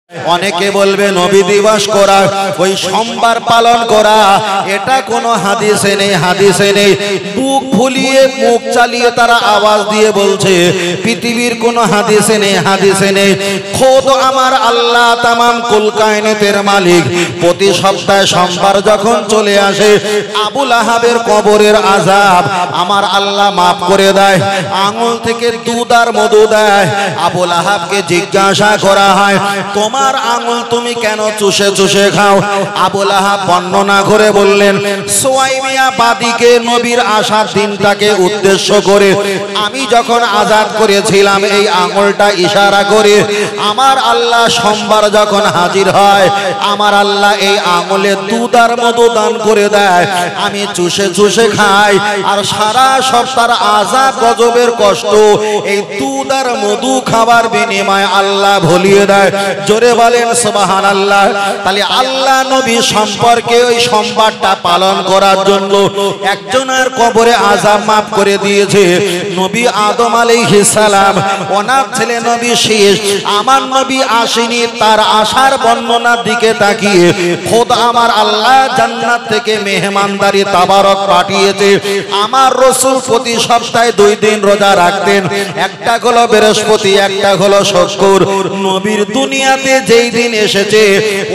অনেকে বলবে নবী দিবস করা ওই সোমবার পালন করা এটা কোনো হাদিসে নেই, হাদিসে নেই। বুক ফুলিয়ে মুখ চালিয়ে তারা আওয়াজ দিয়ে বলছে পৃথিবীর কোনো হাদিসে নেই, হাদিসে নেই। খোদ আমার আল্লাহ তামাম কুল কায়নাতের মালিক প্রতি সপ্তাহে সোমবার যখন চলে আসে আবুল আহাবের কবরের আযাব আমার আল্লাহ মাফ করে দেয়, আঙুল থেকে দুধ আর মধু দেয়। আবুল আহাবকে জিজ্ঞাসা করা হয় তোমার আঙুল তুমি কেন চুষে চুষে খাও? আবুল আহাব বর্ণনা করে বললেন সুয়াইমিয়া বাদীকে নবীর আসার দিনটাকে উদ্দেশ্য করে আমি যখন আজাদ করেছিলাম এই আঙুলটা ইশারা করে আমার আল্লাহ সোমবার যখন হাজির হয় আমার আল্লাহ এই আঙুলে দুধ আর মধু দান করে দেয়, আমি চুষে চুষে খাই আর সারা সপ্তাহের আযাব গজবের কষ্ট এই দুধ আর মধু খাবার বিনিময়ে আল্লাহ ভুলিয়ে দেয়। জোরে বলেন সুবহানাল্লাহ। তাহলে আল্লাহ নবী সম্পর্কে ওই সোমবারটা পালন করার জন্য একজনের কবরে আযাব মাফ করে দিয়েছে। নবী আদম আলাইহিস সালাম ওনার ছেলে নবী শীষ আমার নবী আসেনি, তার আসার বর্ণনার দিকে তাকিয়ে খোদ আমার আল্লাহ জান্নাত থেকে মেহমানদারি তাবারক পাঠিয়েছে। আমার রাসূল প্রতি সপ্তাহে 2 দিন রোজা রাখতেন, একটা হলো বৃহস্পতি, একটা হলো শুক্র। নবীর দুনিয়াতে যেই দিন এসেছে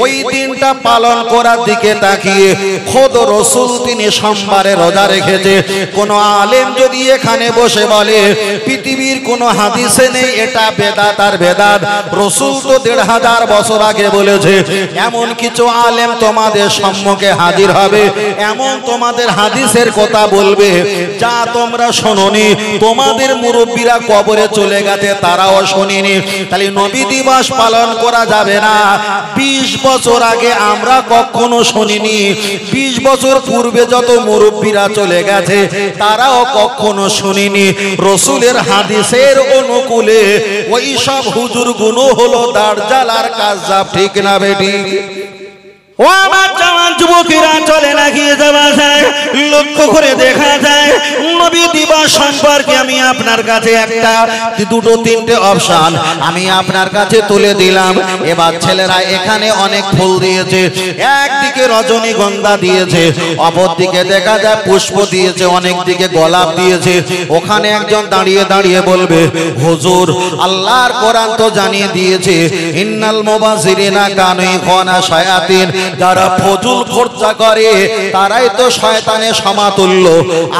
ওই দিনটা পালন করার দিকে তাকিয়ে খোদ রাসূল তিনি সোমবারে রোজা রেখেছে। কোন আলেম যদি এখানে বসে বলে পৃথিবীর কোন হাদিসে নেই এটা বেদাত আর বেদাত, রাসূল তো 1500 বছর আগে বলেছে, এমন কিছু আলেম তোমাদের সম্মুখে হাজির হবে, এমন তোমাদের হাদিসের কথা বলবে যা তোমরা শোনোনি, তোমাদের মুরব্বীরা কবরে চলে গেছে তারাও শোনেনি। তাহলে নবী দিবস পালন করা যাবে না। 20 বছর আগে আমরা কখনো শুনিনি, 20 বছর পূর্বে যত মুরব্বীরা চলে গেছে তারাও কখনো শুনিনি। রাসূলের হাদিসের অনুকূলে ওই সব হুজুর গুলো হলো দাজ্জাল আর কাজ্জাব, ঠিক না বেঠিক? ও আমার জওয়ান যুবকেরা চলে না গিয়ে যাওয়া যায়, লক্ষ্য করে দেখা যায় নবী দিবস সম্পর্কে আমি আপনার কাছে একটা দুটো তিনটে অপশন আমি আপনার কাছে তুলে দিলাম। এবার ছেলেরা এখানে অনেক ফুল দিয়েছে, একদিকে রজনীগন্ধা দিয়েছে, অপর দিকে দেখা যায় পুষ্প দিয়েছে, অনেক দিকে গোলাপ দিয়েছে। ওখানে একজন দাঁড়িয়ে দাঁড়িয়ে বলবে হুজুর আল্লাহর কোরআন তো জানিয়ে দিয়েছে ইন্নাল মুবাযিরিনা কানু ইখওয়ানা শায়াতিন, যারা ফজল খরচা করে তারাই তো শয়তানের সমাতুল্য।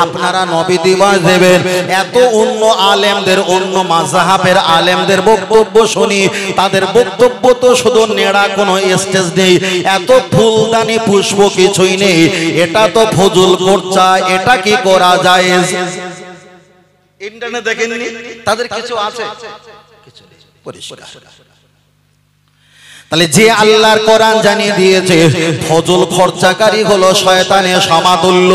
আপনারা নবী দিবস দেবেন, এত অন্য আলেমদের অন্য মাযহাবের আলেমদের বক্তব্য শুনি, তাদের বক্তব্য তো শুধু নেড়া, কোনো স্টেজ নেই, এত ফুলদানি পুষ্প কিছুই নেই, এটা তো ফজল খরচা, এটা কি করা যায়? ইন্টারনেট দেখেননি তাদের কিছু আছে, কিছু পরিষ্কার। তাহলে যে আল্লাহর কোরআন জানিয়ে দিয়েছে ফজল খরচাকারী হলো শয়তানের সমাতুল্য,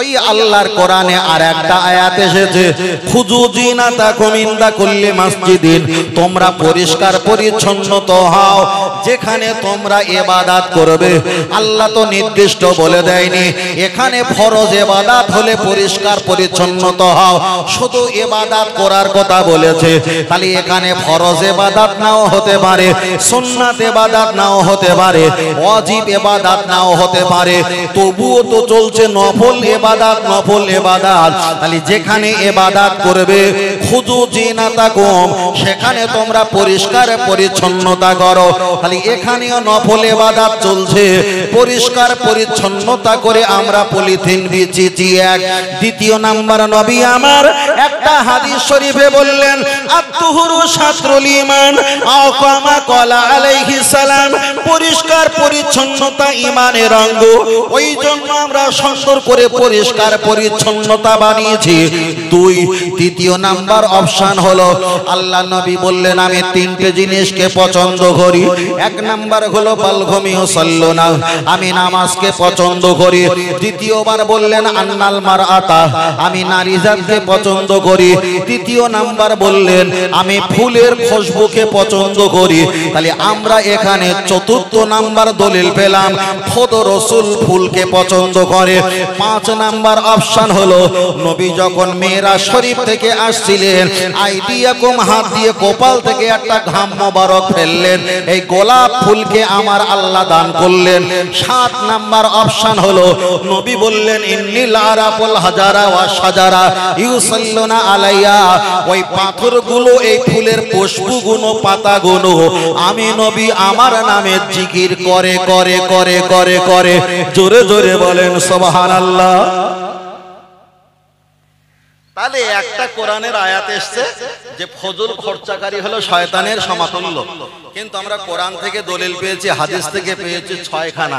ওই আল্লাহর কোরআনে আর একটা আয়াত এসেছে খুযু জিনাতাকুম ইনদা কুল্লি মাসজিদিন, তোমরা পরিষ্কার পরিচ্ছন্ন তো হও যেখানে তোমরা ইবাদত করবে। আল্লাহ তো নির্দিষ্ট বলে দেয়নি, এখানে ফরজ ইবাদত হলে পরিষ্কার পরিচ্ছন্ন হও, শুধু ইবাদত করার কথা বলেছে। তাহলে এখানে ফরজ ইবাদত নাও হতে পারে, সুন্নাত ইবাদত নাও হতে পারে, ওয়াজিব ইবাদত নাও হতে পারে, তবুও তো চলছে নফল ইবাদত, নফল ইবাদত। তাহলে যেখানে ইবাদত করবে খুযু জিনাতাকুম, সেখানে তোমরা পরিষ্কার পরিচ্ছন্নতা করো। তাহলে এখানেও নফল ইবাদত চলছে, পরিষ্কার পরিচ্ছন্নতা করে আমরা পলিথিন বিছিয়েছি। এক দ্বিতীয় নাম্বার নবী আমার একটা হাদিস শরীফে বললেন আত-তুহুরু শাতরুল ঈমান আও কামা ক্বালা আলাইহিস সালাম, পরিষ্কার পরিচ্ছন্নতা ঈমানের অঙ্গ, ওই জন্য আমরা সুন্দর করে পরিষ্কার পরিচ্ছন্নতা বানিয়েছি। দুই, তৃতীয় নাম্বার অপশন হলো আল্লাহ নবী বললেন আমি তিনটে জিনিসকে পছন্দ করি। এক নাম্বার হলো বালগমিউ সাল্লুনা, আমি নামাজকে পছন্দ করি। দ্বিতীয়বার বললেন আন্নাল মারআতা, আমি নারী জাতকে পছন্দ করি। তৃতীয় নাম্বার বললেন বললেন আমি ফুলের খুশবুকে পছন্দ করি। তাহলে আমরা এখানে চতুর্থ নাম্বার দলিল পেলাম, খোদ রাসূল ফুলকে পছন্দ করে। 5 নাম্বার অপশন হলো নবী যখন মেরাজ শরীফ থেকে আসছিলেন, আইডিয়াকুম হাত দিয়ে কপাল থেকে একটা ঘাম মোবারক ফেললেন, এই গোলাপ ফুলকে আমার আল্লাহ দান করলেন। 7 নাম্বার অপশন হলো নবী বললেন ইন্নিল আরাফুল হাজারা ওয়া শাজারা ইউসাল্লুনা আলাইয়া, ওই পাথরগুলো এই ফুলের পুষ্পগুলো পাতাগুলো আমি নবী আমার নামে জিকির করে করে করে করে করে। জোরে জোরে বলেন সুবহানাল্লাহ। তাহলে একটা কোরআনের আয়াত এসছে যে ফজল খরচাকারী হলো শয়তানের সমতুল্য, কিন্তু আমরা কোরআন থেকে দলিল পেয়েছি, হাদিস থেকে পেয়েছি 6 খানা।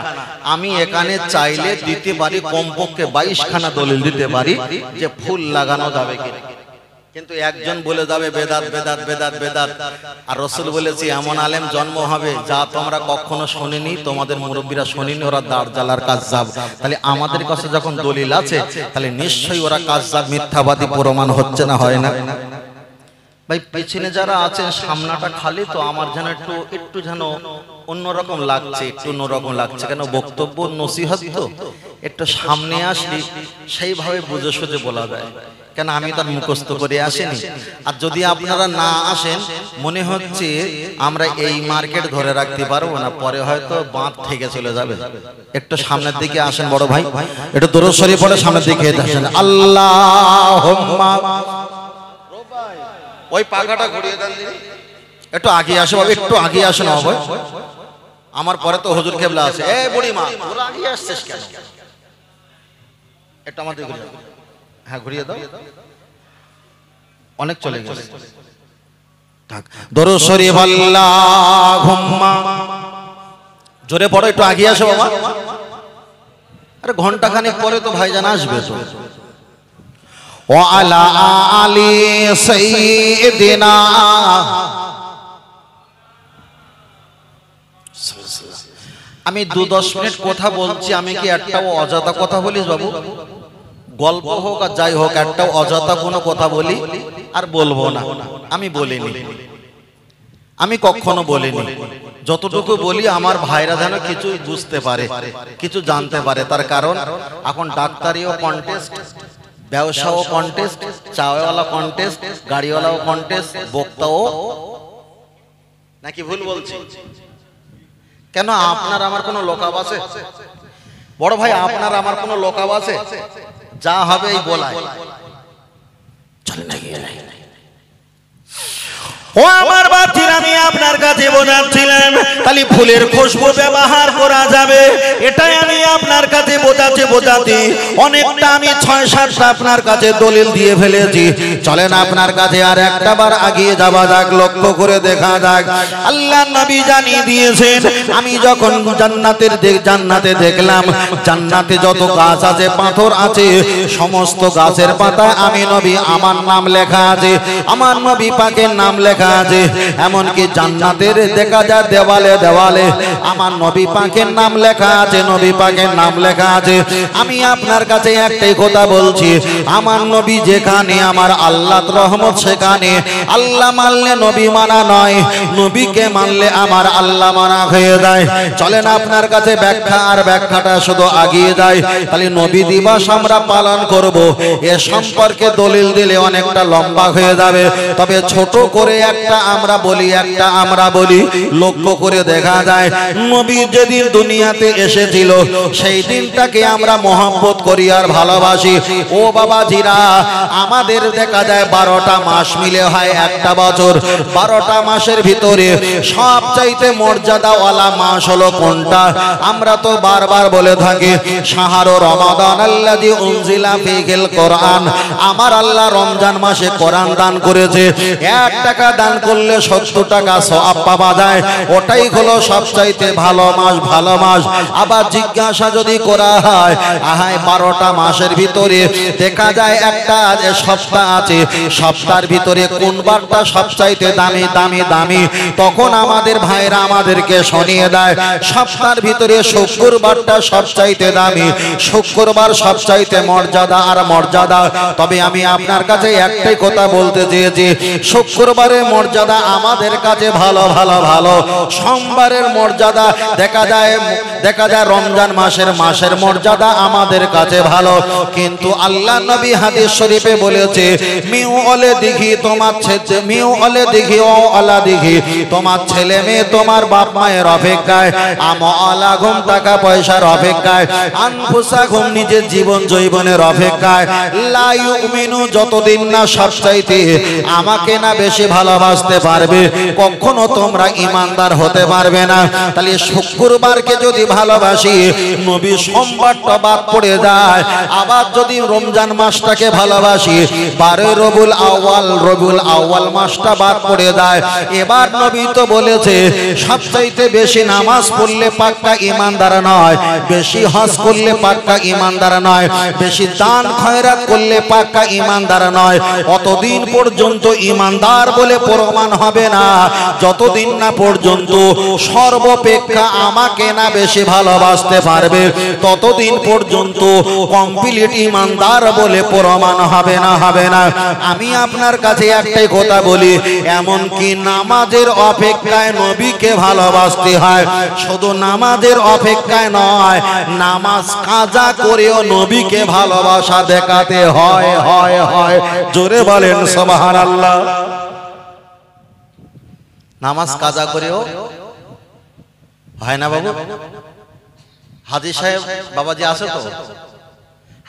আমি এখানে চাইলে দিতে পারি কমপক্ষে 22 খানা দলিল দিতে পারি যে ফুল লাগানো যাবে কিনা, কিন্তু একজন বলে যাবে বেদাত বেদাত বেদাত বেদাত। আর রাসূল বলেছে এমন আলেম জন্ম হবে যা তোমরা কখনো শুনিনি, তোমাদের মুরব্বীরা শুনিনি, ওরা দাঁড়জালার কাযযাব। তাহলে আমাদের কাছে যখন দলিল আছে তাহলে নিশ্চয়ই ওরা কাযযাব মিথ্যাবাদী প্রমাণ হচ্ছে না, হয় না? ভাই পেছনে যারা আছেন সামনাটা খালি তো আমার যেন একটু যেন অন্যরকম লাগছে, একটু অন্যরকম লাগছে। কেন বক্তব্য নসিহত তো, একটু সামনে আসলে সেইভাবে বুঝে সুঝে বলা যায়। কেন আমি তার মুখস্থ করে আসেনি। আর যদি আপনারা না আসেন মনে হচ্ছে আমরা এই মার্কেট ধরে রাখতে পারবো না, পরে হয়তো বাঁধ থেকে চলে যাবে। একটু সামনের দিকে আসেন বড় ভাই, একটু দরুদ শরীফ পড়ে সামনের দিকে আসেন। আল্লাহুম্মা, ওই পাখাটা ঘুরিয়ে দেন দিদি, একটু আগে আসো বাবা, একটু আগে আসো না ভাই, আমার পরে তো হুজুর কেবলা আছে। এ বুড়ি মা তোরা আগে আসছিস কেন? একটু আমাদের ঘুরিয়ে দাও, হ্যাঁ ঘুরিয়ে দাও, অনেক চলে গেছে। দরুদ শরীফ আল্লাহুম্মা, জোরে পড়ো, একটু আগে আসো বাবা। আরে ঘন্টা খানিক পরে তো ভাইজান আসবে তো। ওয়া আলা আলি সাইয়্যিদিনা, আমি 2-10 মিনিট কথা বলছি, আমি কি একটাও অযথা কথা বলিস বাবু? গল্প হোক আর যাই হোক, একটাও অযথা কোনো কথা বলি আর বলবো না, আমি বলিনি, আমি কখনো বলিনি। যতটুকু বলি আমার ভাইরা যেন কিছু বুঝতে পারে, কিছু জানতে পারে। তার কারণ এখন ডাক্তারিও কন্টেস্ট, ব্যবসাও কন্টেস্ট, চাওয়ালা কন্টেস্ট, গাড়িওয়ালাও কন্টেস্ট, বক্তাও, নাকি ভুল বলছি? কেন আপনার আমার কোনো লোকাব আছে? বড় ভাই আপনার আমার কোনো লোকাব আছে? যা হবে এই বলাই চলে না গিয়ে। ও আমার বাচ্চারা, আমি আপনার কাছে বোঝাচ্ছিলাম তাহলে ফুলের খুশবু ব্যবহার করা যাবে, এটাই আমি আপনার কাছে বোঝাতে অনেকটা আমি 6-7টা আপনার কাছে দলিল দিয়ে ফেলেছি। চলেন আপনার কাছে আর একটা বার আগিয়ে যাওয়া যাক, লক্ষ্য করে দেখা যাক। আল্লাহর নবী জানিয়ে দিয়েছেন, আমি যখন জান্নাতে দেখলাম, জান্নাতে যত গাছ আছে, পাথর আছে, সমস্ত গাছের পাতায় আমি নবী আমার নাম লেখা আছে, আমার নবী পাকের নাম লেখা আছে। এমনকি জান্নাতের দেখা যায় দেওয়ালে দেওয়ালে আমার নবী পাকের নাম লেখা আছে, নবী পাকের নাম লেখা আছে। আমি আপনার কাছে একটাই কথা বলছি, আমার নবী যেখানে আমার আল্লাহর রহমত সেখানে। আল্লাহ মানলে নবী মানা নয়, নবীকে মানলে আমার আল্লাহ মানা হয়ে যায়। চলেন আপনার কাছে ব্যাখ্যা, আর ব্যাখ্যাটা শুধু আগিয়ে যায়। তাহলে নবী দিবস আমরা পালন করব, এ সম্পর্কে দলিল দিলে অনেকটা লম্বা হয়ে যাবে, তবে ছোট করে একটা আমরা বলি। লক্ষ্য করে দেখা যায় নবী যেদিন দুনিয়াতে এসেছিল সেই দিনটাকে আমরা মহব্বত করি আর ভালোবাসি। ও বাবাজিরা, আমাদের দেখা যায় 12টা মাস মিলে হয় একটা বছর। 12টা মাসের ভিতরে সবচাইতে মর্যাদাওয়ালা মাস হলো কোনটা? আমরা তো বারবার বলে থাকি শাহরু রমাদান আল্লাযী উনজিলা ফীহিল কোরআন। আমার আল্লাহ রমজান মাসে কোরআন দান করেছে। 1 টাকা দান করলে 70 টাকা সওয়াব পাওয়া যায়। ওটাই হলো সবচাইতে ভালো মাস। আবার জিজ্ঞাসা যদি করা হয় আহায় 12টা মাসের ভিতরে দেখা যায় একটা সপ্তাহ আছে, সপ্তাহের ভিতরে কোন বারটা সবচাইতে দামি, তখন আমাদের ভাইরা আমাদেরকে শুনিয়ে দেয় সপ্তাহের ভিতরে শুক্রবারটা সবচাইতে দামি, শুক্রবার সবচাইতে মর্যাদা। তবে আমি আপনার কাছে একটাই কথা বলতে চেয়েছি, শুক্রবারের মর্যাদা আমাদের কাছে ভালো। সোমবারের মর্যাদা দেখা যায় রমজান মাসের মর্যাদা আমাদের কাছে ভালো। কিন্তু আল্লাহ নবী হাদিস শরীফে বলেছে মিউ ওলে দেখি তোমার ছেলে মেয়ে তোমার বাপ মায়ের অপেক্ষায়, আমলাগুম টাকা পয়সার অপেক্ষায়, আনফুসাকুম নিজের জীবন জৈবনের অপেক্ষায়, লা ইউমিনু যতদিন না সবচাইতে আমাকে না বেশি ভালোবাসতে পারবে কখনো তোমরা ঈমানদার হতে পারবে না। তাহলে শুক্রবারকে যদি ভালোবাসি নবী সোমবারটা বাদ পড়ে যায়। আবার যদি রমজান মাসটাকে ভালোবাসি 12 রবিউল আউয়াল মাসটা বাদ পড়ে যায়। এবার নবী তো বলেছে সবচাইতে বেশি নামাজ পড়লে পাক্কা ঈমানদার নয়, বেশি হজ করলে পাক্কা ঈমানদার নয়, বেশি দান খয়রাত করলে পাক্কা ঈমানদার নয়। অতদিন পর্যন্ত ঈমানদার বলে প্রমাণ হবে না যতদিন না পর্যন্ত সর্বাপেক্ষা আমাকে না বেশি ভালোবাসতে পারবে, ততদিন পর্যন্ত কমপ্লিট ঈমানদার বলে প্রমাণ হবে না। আমি আপনার কাছে একটাই কথা বলি, এমন কি নামাজের অপেক্ষায় নবীকে ভালোবাসতে হয়। শুধু নামাজের অপেক্ষায় নয়, নামাজ কাজা করেও নবীকে ভালোবাসা দেখাতে হয়। জোরে বলেন সুবহানাল্লাহ। নামাজ কাজা করেও হয় না বাবু? হাজী সাহেব বাবাজি আছে তো?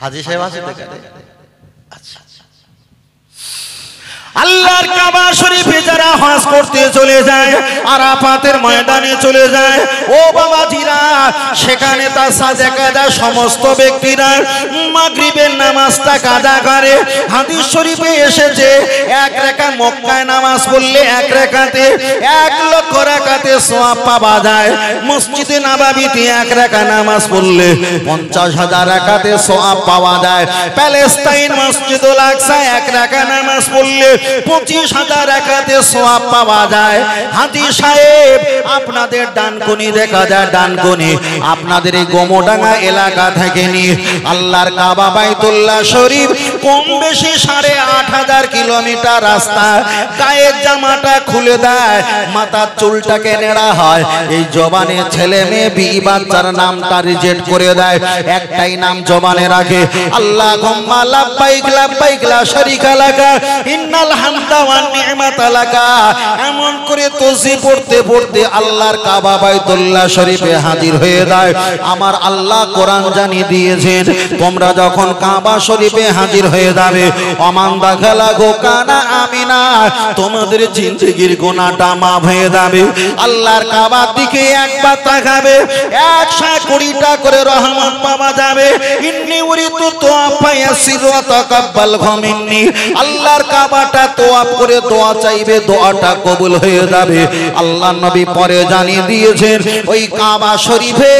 হাজী সাহেব আছে তো? আচ্ছা, আল্লাহর কাবা শরীফে যারা হজ করতে চলে যায়, আরাফাতের ময়দানে চলে যায়, ও বাবাজিরা সেখানে তার সাথে কাজা সমস্ত ব্যক্তিরা মাগরিবের নামাজটা কাজা করে। হাদিস শরীফে এসেছে এক রাকাত মক্কায় নামাজ পড়লে এক রাকাতে 1 লক্ষ রাকাতে সওয়াব পাওয়া যায়। মসজিদে নববীতে এক রাকাত নামাজ পড়লে 50,000 রাকাতে সওয়াব পাওয়া যায়। প্যালেস্টাইন মসজিদুল আকসা এক রাকাত নামাজ পড়লে 25,000 রাকাতে সওয়াব পাওয়া যায়। হাজী সাহেব আপনাদের ডানকুনি দেখা যায়, ডানকুনি আপনাদের এই গোমোডাঙ্গা এলাকা থেকে নিয়ে আল্লাহর কাবা বাইতুল্লাহ শরীফ কম বেশি 8,500 কিলোমিটার রাস্তা। গায়ের জামাটা খুলে দেয়, মাথার চুলটাকে নেড়া হয়, এই জবানে ছেলে মেয়ে বিবি বাচ্চার নামটা রিজেক্ট করে দেয়, একটাই নাম জবানে রাখে আল্লাহুম্মা লাব্বাইক লাব্বাইক লা শারীকা লাকা ইন্নাল হামদা ওয়ান নি'মাতা লাকা। এমন করে তাসবিহ পড়তে পড়তে আল্লাহর কাবা বাইতুল্লাহ শরীফে হাজির হয়ে যায়। আমার আল্লাহ কোরআন জানিয়ে দিয়েছেন তোমরা যখন কাবা শরীফে হাজির হয়ে যাবে, ওমান দাখালা গোকানা আমিনা, তোমাদের জিন্দেগির গুনাহটা মাফ হয়ে যাবে। আল্লাহর কাবার দিকে একবার তাকাবে, 120টা করে রহমত পাওয়া যাবে। ইন্নী উরিতু তোয়াফা ইয়াসির ওয়া তাকাব্বাল মিন্নি, আল্লাহর কাবাটা তোয়াফ করে দোয়া চাইবে, দোয়াটা কবুল হয়ে যাবে। আল্লাহর নবী পরে জানিয়ে দিয়েছেন ওই কাবা শরীফে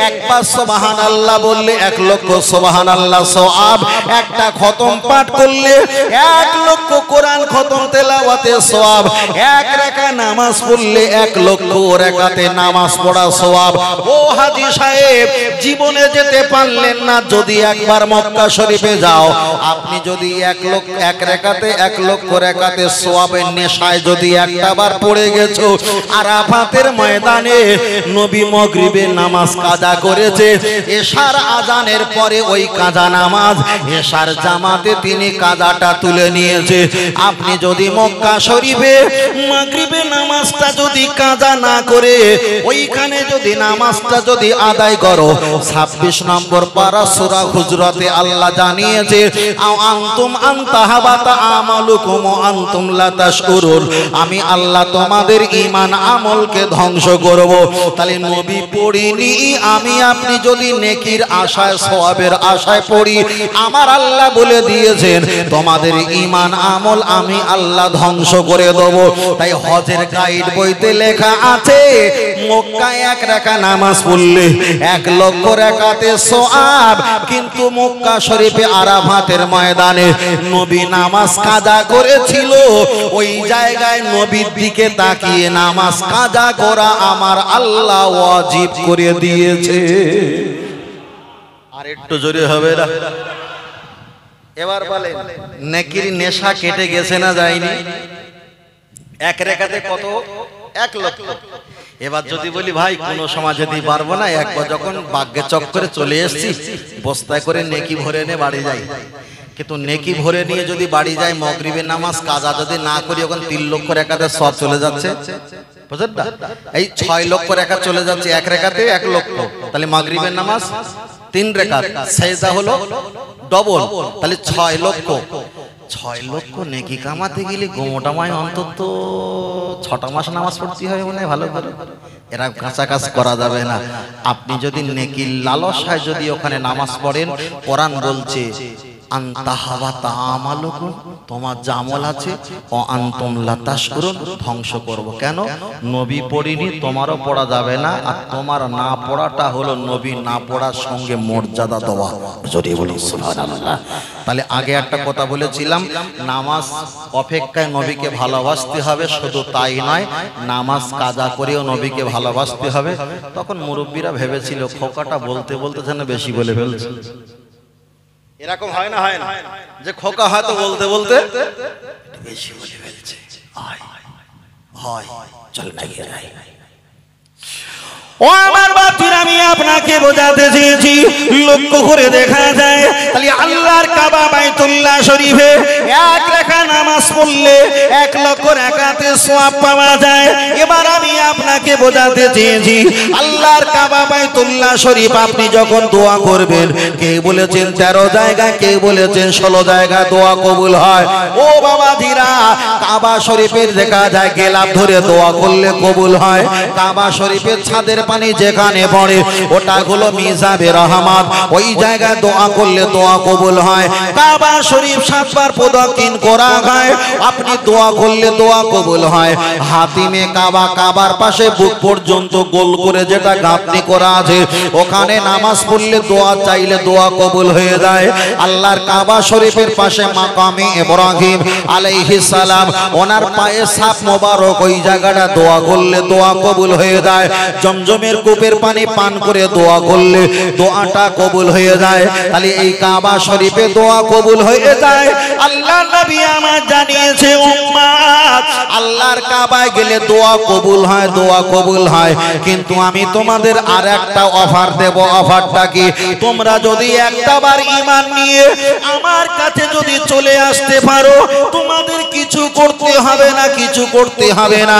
একবার সুবহানাল্লাহ বললে 1 লক্ষ সুবহানাল্লাহ সওয়াব, একটা খতম পাঠ করলে 1 লক্ষ কোরআন খতম তেলাওয়াতে সওয়াব, 1 রাকাত নামাজ পড়লে 1 লক্ষ রাকাতে নামাজ পড়া সওয়াব। ও হাজী সাহেব জীবনে যেতে পারলেন না, যদি একবার মক্কা শরীফে যাও, আপনি যদি 1 রাকাতে 1 লক্ষ রাকাতে সওয়াবের নেশায় যদি একটাবার পড়ে গেছো, আরাফাতের ময়দানে নবী মাগরিবের নামাজ কাজা করেছে, এশার আজানের পরে ওই কাজা নামাজ এশার জামাতে তিনি কাজাটা তুলে নিয়েছে। আপনি যদি মক্কা শরীফে মাগরিবের নামাজটা যদি কাজা না করে ওইখানে যদি নামাজটা যদি আদায় করো। 26 নম্বর পারা সূরা হুজরাতে আল্লাহ জানিয়েছে আনতুম আনতাহাবাতা আমালুকুম আনতুম লা তাশকুরুন, আমি আল্লাহ তোমাদের ঈমান আমলকে ধ্বংস করব। তাহলে নবী পড়িনি, আমি আপনি যদি নেকির আশায় সওয়াবের আশায় পড়ি, আমার আল্লাহ বলে দিয়েছেন তোমাদের ঈমান আমল আমি আল্লাহ ধ্বংস করে দেব। তাই হজের গাইড বইতে লেখা আছে মক্কায় 1 রাকাত নামাজ পড়লে 1 লক্ষ রাকাতে সওয়াব, কিন্তু মক্কা শরীফে আরাফাতের ময়দানে নবী নামাজ কাজা করেছিল, ওই জায়গায় নবীর দিকে তাকিয়ে নামাজ কাজা করা আমার আল্লাহ ওয়াজিব করে দিয়েছে। আর একটু জোরে হবে না? এবার বলেন নেকির নেশা কেটে গেছে না যায়নি? 1 রাকাতে কত? 1 লক্ষ। এবার যদি বলি ভাই কোনো সময় যদি পারবো না, একবার যখন ভাগ্যে চক্করে চলে এসেছি বস্তায় করে নেকি ভরে নিয়ে বাড়ি যাই, কিন্তু নেকি ভরে নিয়ে যদি বাড়ি যাই মাগরিবের নামাজ কাজা যদি না করি, ওখানে 3 লক্ষ রাকাতে সব চলে যাচ্ছে, বুঝলেন না? এই 6 লক্ষ রাকাত চলে যাচ্ছে 1 রাকাতে 1 লক্ষ। তাহলে মাগরিবের নামাজ 3 রাকাত, সেজদা হলো ডবল, তাহলে 6 লক্ষ। 6 লক্ষ নেকি কামাতে গেলে গোমোটামায় অন্তত 6টা মাস নামাজ পড়তে হয় মনে হয় ভালো করে। এরা কাঁচা কাজ করা যাবে না। আপনি যদি নেকির লালসায় যদি ওখানে নামাজ পড়েন, কোরআন বলছে আনতাহাবাতা আমালুকুম, তোমার যা আমল আছে ও আনতুম লা তাশকুরুন, ধ্বংস করব। কেন? নবী পড়িনি, তোমারও পড়া যাবে না, আর তোমার না পড়াটা হলো নবী না পড়ার সঙ্গে মর্যাদা দেওয়া। যদি বলি সুবহানাল্লাহ। তাহলে আগে একটা কথা বলেছিলাম, নামাজ অপেক্ষায় নবীকে ভালোবাসতে হবে, শুধু তাই নয় নামাজ কাজা করেও নবীকে ভালোবাসতে হবে। তখন মুরব্বীরা ভেবেছিল খোকাটা বলতে বলতে যেন বেশি বলে ফেলছে। এরকম হয় না? হয় না যে খোকা হয়তো বলতে বলতে বেশি বলে ফেলছে? হয়, চল না গিয়ে যাই। ও আমার বাতির, আমি আপনাকে বোঝাতে চেয়েছি, লক্ষ্য করে দেখা যায় তাহলে আল্লাহর কাবা বাইতুল্লাহ শরীফে 1 রাকাত নামাজ পড়লে 1 লক্ষ রাকাতে সওয়াব পাওয়া যায়। এবার আমি আপনাকে বোঝাতে চেয়েছি আল্লাহর কাবা বাইতুল্লাহ শরীফ আপনি যখন দোয়া করবেন, কে বলেছেন 13 জায়গায়, কে বলেছেন 16 জায়গায় দোয়া কবুল হয়। ও বাবা ধীরা, কাবা শরীফের দেখা যায় গেলাপ ধরে দোয়া করলে কবুল হয়। কাবা শরীফের ছাদের পানি যেখানে পড়ে ওটা হলো মিজাবে রহমত, ওই জায়গায় দোয়া করলে দোয়া কবুল হয়। কাবা শরীফ 7 বার প্রদক্ষিণ করা হয়, আপনি দোয়া করলে দোয়া কবুল হয়। হাতিমে কাবা, কাবার পাশে বুক পর্যন্ত গোল করে যেটা গাঁথনি করা আছে, ওখানে নামাজ পড়লে দোয়া চাইলে দোয়া কবুল হয়ে যায়। আল্লাহর কাবা শরীফের পাশে মাকামে ইব্রাহিম আলাইহিস সালাম, ওনার পায়ে সাপ মোবারক, ওই জায়গাটা দোয়া করলে দোয়া কবুল হয়ে যায়। জমজমের কূপের পানি পান করে দোয়া করলে দোয়াটা কবুল হয়ে যায়। তাহলে এই কাবা শরীফে দোয়া কবুল হয়ে যায়। আল্লাহর নবী আমার জানিয়েছে উম্মত, আল্লাহর কাবায় গেলে দোয়া কবুল হয়, দোয়া কবুল হয়। কিন্তু আমি তোমাদের আর একটা অফার দেব। অফারটা কি? তোমরা যদি একটাবার ঈমান নিয়ে আমার কাছে যদি চলে আসতে পারো, তোমাদের কিছু করতে হবে না, কিছু করতে হবে না।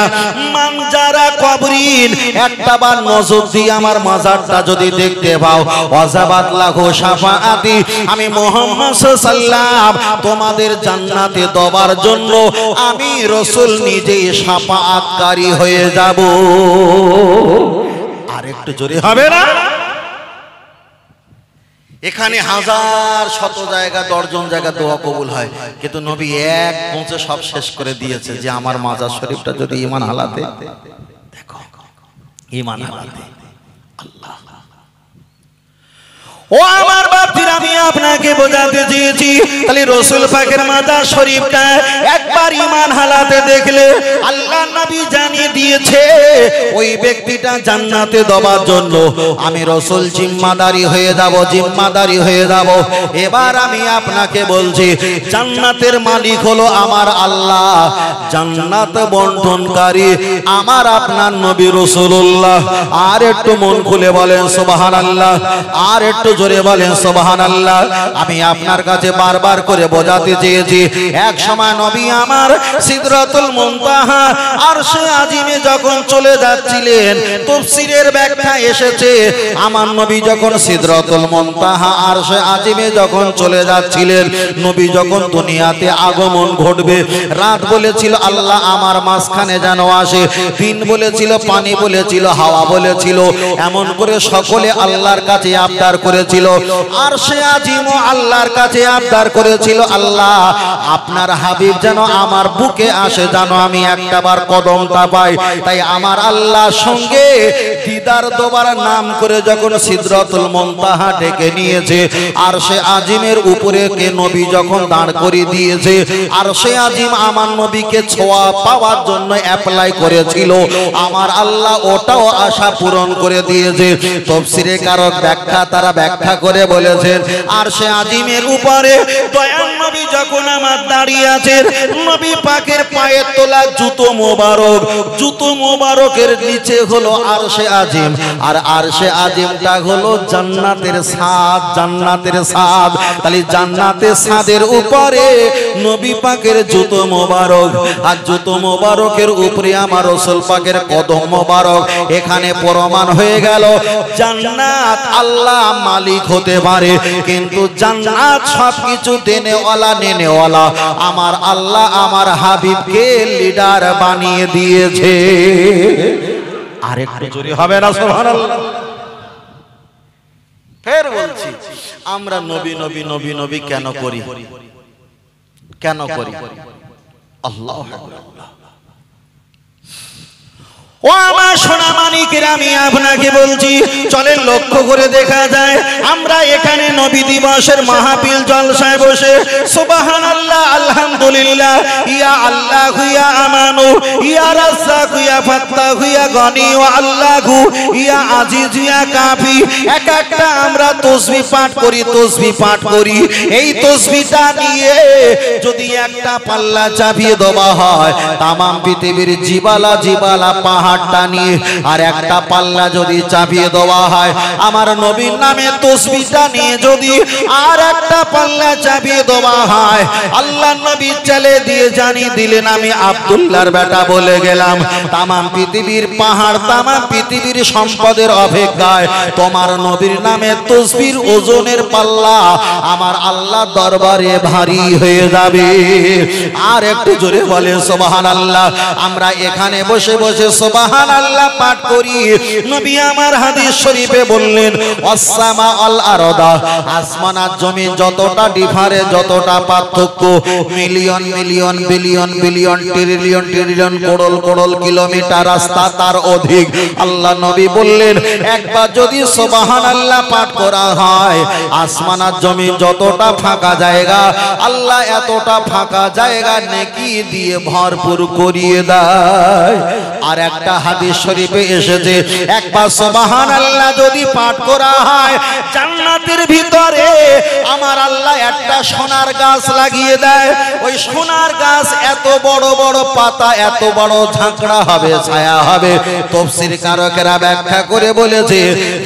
মানজারা কবরিন, একটাবার নজর দিয়ে আমার মাজারটা যদি দেখতে পাও, ওয়াজাবাত লাহু শাফাআতি, আমি মুহাম্মদ সাল্লাল্লাহু তোমাদের জান্নাতে দেওয়ার জন্য আমি রাসূল নিজেই শাফাআতকারী হয়ে যাব। আর একটু জোরে হবে না? এখানে হাজার শত জায়গা, দর্জন জায়গা দোয়া কবুল হয়, কিন্তু নবী এক পৌঁছে সব শেষ করে দিয়েছে যে আমার মাজার শরীফটা যদি ঈমান হালাতে, দেখো ঈমান হালাতে আল্লাহ। ও আমার বাপজিরা, আমি আপনাকে বোঝাতে চেয়েছি তাহলে রাসূল পাকের মাজার শরীফটা একবার ঈমান হালাতে দেখলে আল্লাহ নবী জানিয়ে দিয়েছে ওই ব্যক্তিটা জান্নাতে দেওয়ার জন্য আমি রাসূল জিম্মাদারি হয়ে যাব, জিম্মাদারি হয়ে যাব। এবার আমি আপনাকে বলছি জান্নাতের মালিক হলো আমার আল্লাহ, জান্নাত বন্টনকারী আমার আপনার নবী রাসূলুল্লাহ। আর একটু মন খুলে বলেন সুবহানাল্লাহ, আর একটু জোরে বলেন সুবহানাল্লাহ। আমি আপনার কাছে বারবার করে বোঝাতে চেয়েছি এক সময় নবী আমার সিদরাতুল মুনতাহা আরশে আজিমে যখন চলে যাচ্ছিলেন, তাফসীরের ব্যাখ্যা এসেছে আমার নবী যখন সিদরাতুল মুনতাহা আরশে আজিমে যখন চলে যাচ্ছিলেন, নবী যখন দুনিয়াতে আগমন ঘটবে, রাত বলেছিল আল্লাহ আমার মাঝখানে যেন আসে, দিন বলেছিল, পানি বলেছিল, হাওয়া বলেছিল, এমন করে সকলে আল্লাহর কাছে আবদার করেছিল। আরশে আজিমও আল্লাহর কাছে আবদার করেছিল, আল্লাহ আপনার হাবিব যেন আমার বুকে আসে, যেন আমি একটাবার কদমটা পাই। তাই আমার আল্লাহর সঙ্গে দিদার দোবার নাম করে যখন সিদরাতুল মুনতাহা ডেকে নিয়েছে, আরশে আজিমের উপরে কে নবী যখন দাঁড় করিয়ে দিয়েছে, আরশে আজিম আমার নবীকে ছোঁয়া পাওয়ার জন্য অ্যাপ্লাই করেছিল, আমার আল্লাহ ওটাও আশা পূরণ করে দিয়েছে। তাফসীরে কারক ব্যাখ্যা তারা ব্যাখ্যা করে বলেছেন, আরশে আজিমের উপরে দয়াল নবী যখন আমার দাঁড়িয়ে আছেন, নবী পাকের পায়ের তোলা জুতো মোবারক, জুতো মোবারকের নিচে হলো আরশে আজিম, আর আরশে আজিমটা হলো জান্নাতের ছাদ, জান্নাতের ছাদ। তাহলে জান্নাতের ছাদের উপরে নবী পাকের জুতো মোবারক, আর জুতো মোবারকের উপরে আমার রাসূল পাকের কদম মোবারক। এখানে প্রমাণ হয়ে গেল জান্নাত আল্লাহ মালিক হতে পারে, কিন্তু জান্নাত সবকিছু দেনেওয়ালা নেনেওয়ালা আমার আল্লাহ আমার হাবিবকে লিডার বানিয়ে দিয়েছে। আরেকটু জোরে হবে না সুবহানাল্লাহ? ফের বলছি, আমরা নবী নবী নবী নবী কেন করি? কেন করি? আল্লাহু আকবার। ও আমার সোনা মানিকেরা, আমি আপনাকে বলছি, চলেন লক্ষ্য করে দেখা যায়, আমরা এখানে নবী দিবসের মাহফিল জলসায় বসে সুবহানাল্লাহ, আলহামদুলিল্লাহ, ইয়া আল্লাহ ইয়া আমানু ইয়া রাজ্জাক ইয়া ফাত্তাহু ইয়া গনি ওয়া আল্লাহু ইয়া আজিজ ইয়া কাফি, এক একটা আমরা তাসবিহ পাঠ করি, তাসবিহ পাঠ করি। এই তাসবিহটা নিয়ে যদি একটা পাল্লা চাপিয়ে দেওয়া হয়, তাম পৃথিবীর জিবালা জিবালা পাহাড় নিয়ে, আর একটা পাল্লা যদি চাপিয়ে দেওয়া হয় আমার নবীর নামে তাসবিহটা নিয়ে, যদি আর একটা পাল্লা চাপিয়ে দেওয়া হয়, আল্লাহ নবী চলে দিয়ে জানিয়ে দিলেন আমি আব্দুল্লাহর বেটা বলে গেলাম। তামাম পৃথিবীর পাহাড়, তামাম পৃথিবীর সম্পদের অপেক্ষায় তোমার নবীর নামে তাসবিহর ওজনের পাল্লা আমার আল্লাহ দরবারে ভারী হয়ে যাবে। আর একটু জোরে বলে সুবহানাল্লাহ। আমরা এখানে বসে বসে সুবহানাল্লাহ পাঠ করি, নবী আমার হাদিস শরীফে বললেন আসসামা আল আরদা, আসমান আর জমিন যতটা ডিফারে, যতটা পার্থক্য, million million billion billion trillion trillion crore crore kilometre রাস্তা তার অধিক। আল্লাহ নবী বললেন একবার যদি সুবহানাল্লাহ পাঠ করা হয়, আসমান আর জমিন যতটা ফাঁকা জায়গা, আল্লাহ এতটা ফাঁকা জায়গা নেকি দিয়ে ভরপুর করিয়ে দেয়। আর একটা হাদিস শরীফে এসেছে একবার সুবহানাল্লাহ যদি পাঠ করা হয়, জান্নাতের ভিতরে আমার আল্লাহ একটা সোনার গাছ লাগিয়ে দেয়। ওই সোনার গাছ এত বড় বড় পাতা, এত বড় ঝাঁকড়া হবে, ছায়া হবে। তাফসীর কারকেরা ব্যাখ্যা করে বলেছে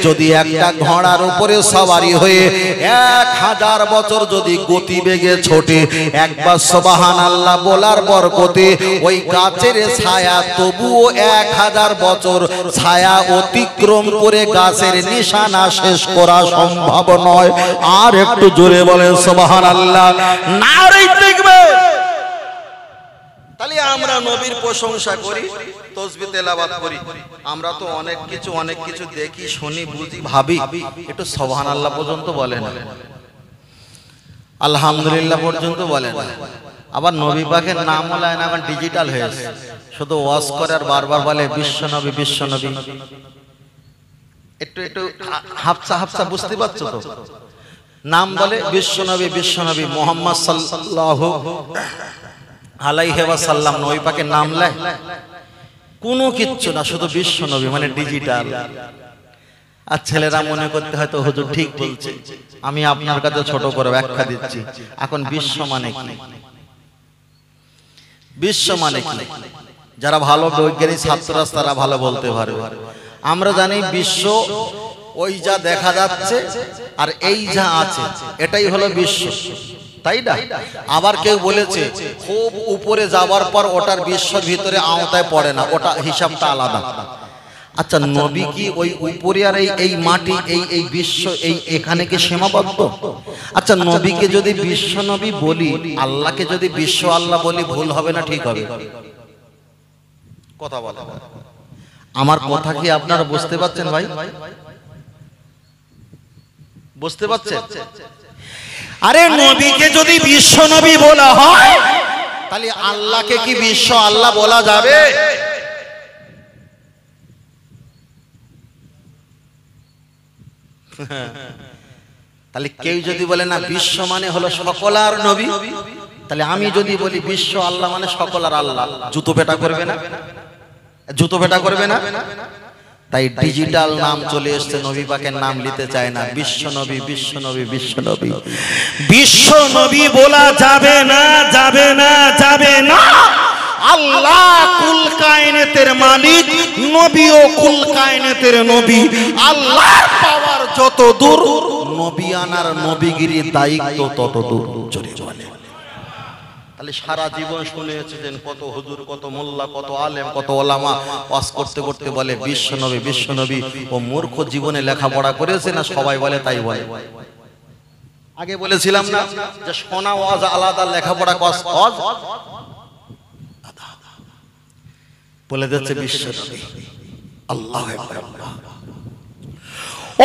যদি একটা ঘোড়ার উপরে সওয়ারি হয়ে 1000 বছর যদি গতিবেগে ছোটে, একবার সুবহানাল্লাহ বলার বরকতে ওই গাছের ছায়া তবুও 1000 বছর ছায়া অতিক্রম করে গাছের নিশানা শেষ করা সম্ভব নয়। আর একটু জোরে বলেন সুবহানাল্লাহ, নারে তাকবীর। তাহলে আমরা নবীর প্রশংসা করি, তাসবিহ তেলাওয়াত করি। আমরা তো অনেক কিছু দেখি, শুনি, বুঝি, ভাবি, একটু সুবহানাল্লাহ পর্যন্ত বলে না, আলহামদুলিল্লাহ পর্যন্ত বলে না। আবার নবী পাকের নাম বলায় না, এখন ডিজিটাল হয়েছে, শুধু ওয়াজ করে আর বারবার বলে বিশ্বনবী বিশ্বনবী। একটু একটু হাফসা হাফসা বুঝতে পারছো তো? নাম বলে বিশ্বনবী বিশ্বনবী মুহাম্মদ সাল্লাল্লাহু আলাইহি ওয়াসাল্লাম, নবী পাকের নাম লেয় কোনো কিচ্ছু না, শুধু বিশ্বনবী মানে ডিজিটাল। আর ছেলেরা মনে করতে হয়তো হুজুর ঠিক বলছে, আমি আপনার কাছে ছোট করে ব্যাখ্যা দিচ্ছি। এখন বিশ্ব মানে কি? বিশ্ব মানে কি? যারা ভালো বৈজ্ঞানিক ছাত্ররা তারা ভালো বলতে পারবে। আমরা জানি বিশ্ব ওই যা দেখা যাচ্ছে আর এই যা আছে এটাই হলো বিশ্ব। তাই না? আবার কেউ বলেছে খুব উপরে যাওয়ার পর ওটার বিশ্বর ভিতরে আওতায় পড়ে না, ওটা হিসাবটা আলাদা। আচ্ছা, নবী কি ওই উপরে আর এই মাটি এই বিশ্ব এখানে কি সীমাবদ্ধ? আচ্ছা, নবীকে যদি বিশ্ব নবী বলি, আল্লাহকে যদি বিশ্ব আল্লাহ বলি, ভুল হবে না ঠিক হবে? কথা বলা, আমার কথা কি আপনারা বুঝতে পারছেন ভাই? বুঝতে পারছেন? আরে নবীকে যদি বিশ্ব নবী বলা হয়, তাহলে আল্লাহকে কি বিশ্ব আল্লাহ বলা যাবে? তাহলে কেউ যদি বলে না বিশ্ব মানে হলো সকলার নবী, তাহলে আমি যদি বলি বিশ্ব আল্লাহ মানে সকলার আল্লাহ, জুতো পেটা করবে না? জুতো পেটা করবে না? তাই ডিজিটাল নাম চলে এসেছে, নবী পাকের নাম নিতে চায় না, বিশ্ব নবী বিশ্ব নবী বিশ্ব নবী। বিশ্ব নবী বলা যাবে না, যাবে না, যাবে না। আল্লাহ কুল কায়নাতের মালিক, নবীও কুল কায়নাতের নবী। আল্লাহর পাওয়ার যত দূর, নবী আনার নবীগিরির দায়িত্ব তত দূর। জোরে বলে। তাহলে সারা জীবন শুনে এসেছেন কত হুজুর, কত মোল্লা, কত আলেম, কত ওলামা ওয়াজ করতে করতে বলে বিশ্ব নবী বিশ্ব নবী। ও মূর্খ, জীবনে লেখাপড়া করেছে না? সবাই বলে তাই বলে। আগে বলেছিলাম না যে শোনা ওয়াজ আলাদা, লেখাপড়া ওয়াজ বলে যাচ্ছে বিশ্ব নবী। আল্লাহু আকবার।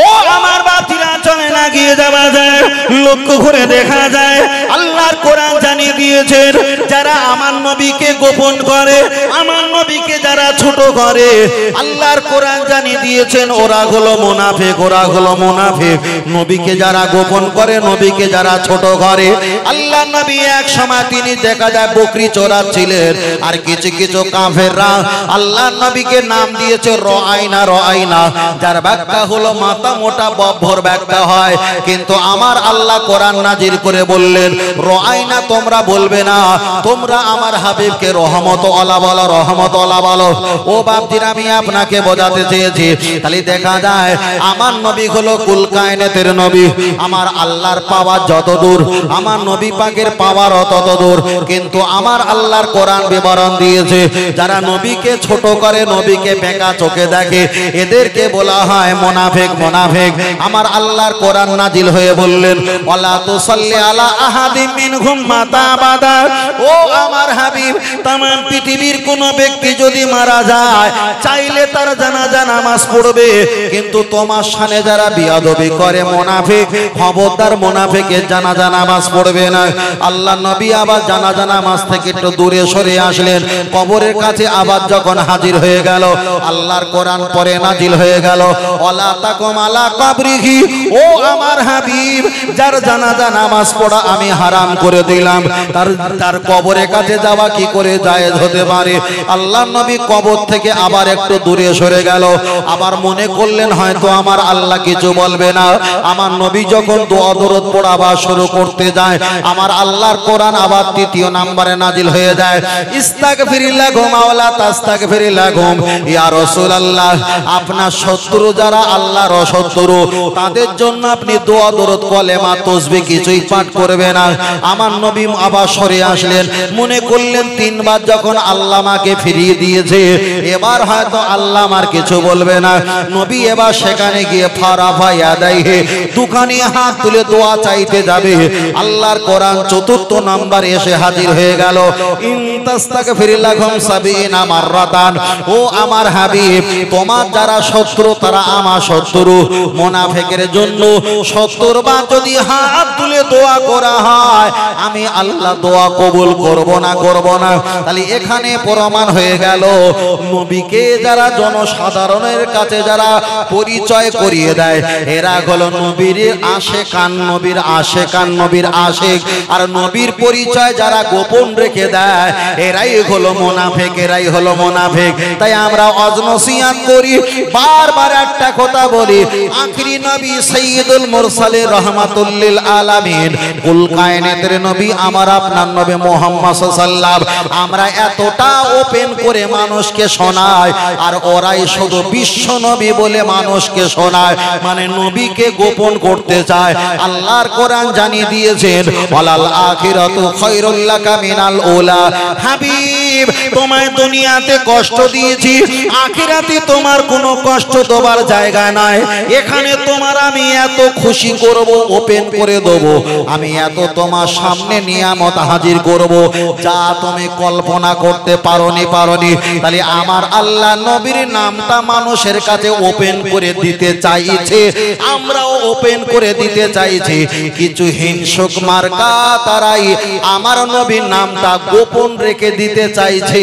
ও আমার বাতিরা, চলে না গিয়ে যাওয়া যায়, লক্ষ্য করে দেখা যায় আল্লাহর কোরআন জানিয়ে দিয়েছেন, যারা আমার নবীকে গোপন করে, আমার নবীকে যারা ছোট করে, আল্লাহর কোরআন জানিয়ে দিয়েছেন ওরা হলো মুনাফিক, ওরা হলো মুনাফিক। নবীকে যারা গোপন করে, নবীকে যারা ছোট করে। আল্লাহ নবী এক সময় তিনি দেখা যায় বকরি চড়াচ্ছিলেন, আর কিছু কিছু কাফেররা আল্লাহ নবীকে নাম দিয়েছে রআইনা, রআইনা, যার ব্যাখ্যা হলো মাথা মোটা বব্বর ব্যাখ্যা হয়। কিন্তু আমার আল্লাহ কোরআন নাজিল করে বললেন রআইনা তোমরা বলবে না, তোমরা আমার হাবিবকে রহমতুল্লাহ বলো, রহমতুল্লাহ বলো। ও বাপজির, আমি আপনাকে বোঝাতে চেয়েছি, তাহলে দেখা যায় আমার নবী হলো কুল কায়নাতের নবী। আমার আল্লাহর পাওয়ার যত দূর, আমার নবী পাকের পাওয়ার তত দূর। কিন্তু আমার আল্লাহর কোরআন বিবরণ দিয়েছে, যারা নবীকে ছোট করে, নবীকে বেঁকা চোখে দেখে, এদেরকে বলা হয় মুনাফিক, মুনাফিক। আমার আল্লাহর কোরআন নাজিল হয়ে বললেন ওয়ালা তুসাল্লি আলা আহাদিম মিনহুম মাতা আবাদা। ও আমার হাবিব, तमाम পৃথিবীর কোন ব্যক্তি যদি মারা যায়, চাইলে তার জানাজা নামাজ পড়বে, কিন্তু তোমার শানে যারা বিয়াদবি করে মুনাফিক, খবরদার মুনাফিকের জানাজা নামাজ পড়বে না। আল্লাহ নবী আবার জানাজা নামাজ থেকে একটু দূরে সরে আসলেন, কবরের কাছে আবার যখন হাজির হয়ে গেল, আল্লাহর কোরআন পরে নাজিল হয়ে গেল ওয়ালা তাকুম আলা কবরিহি। ও আমার হাবিব, যার জানাজা নামাজ পড়া আমি হারাম করে দিলাম, তার কবরের কাছে যাওয়া কি করে জায়েজ হতে পারে? আল্লাহ নবী কবর থেকে আবার একটু দূরে সরে গেল, আবার মনে করলেন হয়তো আমার আল্লাহ কিছু বলবে না। আমার নবী যখন দোয়া দরুদ পড়া আবার শুরু করতে যায়, আমার আল্লাহর কোরআন আবার তৃতীয় নম্বরে নাজিল হয়ে যায় ইস্তাগফিরিল্লাহুম ওয়ালা তাস্তাগফিরিল্লাহুম। ইয়া রাসূলুল্লাহ, আপনার শত্রু যারা আল্লাহর শত্রু, তাদের জন্য আপনি দোয়া দরুদ কলেমা তাসবিহ কিছুই পাঠ করবে না। আমার নবী আবার সরে আসলেন, মনে করলেন তিনবার যখন আল্লাহ আমাকে ফিরিয়ে দিয়েছে, এবার হয়তো আল্লাহ আমার কিছু বলবে না। নবী এবার সেখানে গিয়ে ফারাফা ইয়াদাইহি, দুখানি হাত তুলে দোয়া চাইতে যাবে, আল্লাহর কোরআন চতুর্থ নাম্বার এসে হাজির হয়ে গেল ইন তাস্তাগফিরুল্লাহুম সাবিনা মাররাতান। ও আমার হাবিব, তোমার যারা শত্রু তারা আমার শত্রু। মুনাফিকের জন্য 70 বার যদি হাত তুলে দোয়া করা হয়, আমি আল্লাহ দোয়া কবুল করব না, করব না। তাহলে এখানে প্রমাণ হয়ে গেল নবীকে যারা জনসাধারণের কাছে যারা পরিচয় করিয়ে দেয়, এরা হলো নবীর আশেকান, নবীর আশেকান, নবীর আশেক। আর নবীর পরিচয় যারা গোপন রেখে দেয়, এরাই হলো মুনাফিক, এরাই হলো মুনাফিক। তাই আমরা অজনসিয়াত করি, বারবার একটা কথা বলি, আখিরি নবী সাইয়্যিদুল মুরসালিন রাহমাতুল লিল আলামিন কুল কায়নাতের নবী আমার আপনার নবী মুহাম্মদ সাল্লাল্লাহু আলাইহি ওয়াসাল্লাম আমরা এতটা ওপেন করে মানুষকে শোনাই আর ওরাই শুধু বিশ্ব নবী বলে মানুষকে শোনায় মানে নবীকে গোপন করতে চায় আল্লাহর কোরআন জানিয়ে দিয়েছেন ওয়ালাল আখিরাতু খায়রুল লাকা মিনাল উলা হাবিব তোমায় দুনিয়াতে কষ্ট দিয়েছি আখিরাতে তোমার কোনো কষ্ট দেবার জায়গা নাই এখানে তোমার আমি এত খুশি করব ওপেন করে দেব আমি এত তোমার সামনে নিয়ামত হাজির করব যা তুমি কল্পনা করতে পারোনি তাহলে আমার আল্লাহ নবীর নামটা মানুষের কাছে ওপেন করে দিতে চাইছে আমরাও ওপেন করে দিতে চাইছি কিছু হিংসুক মার্কা তারাই আমার নবীর নামটা গোপন রেখে দিতে চাইছে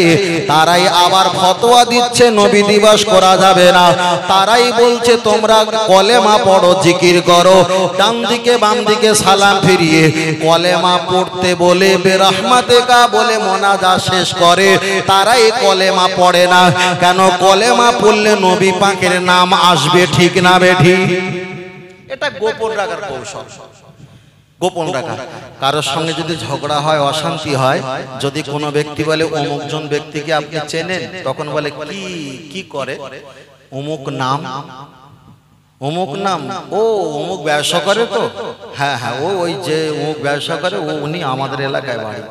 তারাই আবার ফতোয়া দিচ্ছে নবী দিবস করা যাবে না তারাই বলছে তোমরা কলেমা পড়ো জিকির করো ডান দিকে বাম দিকে সালাম ফিরিয়ে কলেমা পড়তে বলে বেরহমাতেকা বলে মোনাজাত শেষ করে তারাই কলেমা পড়ে না কেন কলেমা পড়লে নবী পাকের নাম আসবে ঠিক না বেঠি এটা গোপন রাখার কৌশল গোপন রাখা কারোর সঙ্গে যদি ঝগড়া হয় অশান্তি হয় যদি কোনো ব্যক্তি বলে অমুকজন ব্যক্তিকে আপনি চেনেন তখন বলে কি করে অমুক নাম ও অমুক ব্যবসা করে তো হ্যাঁ ওই যে অমুক ব্যবসা করে উনি আমাদের এলাকায় বাড়ি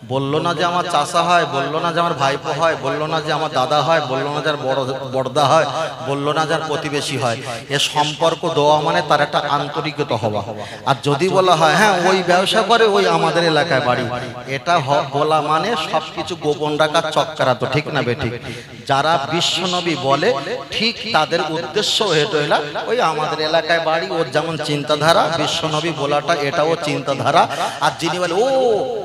বললো না যে আমার চাচা হয় বললো না যে আমার ভাইপো হয় বললো না যে আমার দাদা হয় বললো না যে বড়দা হয় বললো না যে প্রতিবেশী হয় এ সম্পর্ক দেওয়া মানে তার একটা আন্তরিকতা হওয়া আর যদি বলা হয় হ্যাঁ ওই ব্যবসা করে ওই আমাদের এলাকায় বাড়ি এটা বলা মানে সবকিছু গোপন রাখার চক্করাতো ঠিক না বেঠিক যারা বিশ্বনবী বলে ঠিক তাদের উদ্দেশ্য এটা ওই আমাদের এলাকায় বাড়ি ওর যেমন চিন্তাধারা বিশ্বনবী বলাটা এটাও চিন্তাধারা আর যিনি বলে ও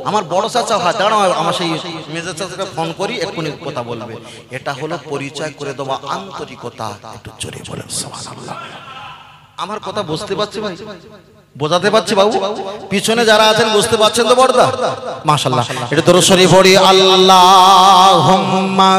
আমার বড় চাচা হয় দাঁড়াও আমার সেই মেজর চাচাকে ফোন করি এক্ষুনি কথা বলবে এটা হলো পরিচয় করে দেওয়া আন্তরিকতা একটু জোরে বলেন সুবহানাল্লাহ আমার কথা বুঝতে পারছি ভাই বোঝাতে পারছি বাবু পিছনে যারা আছেন বুঝতে পারছেন তো বড়দা মাশাআল্লাহ এটা দরুদ শরীফ পড়ি আল্লাহুম্মা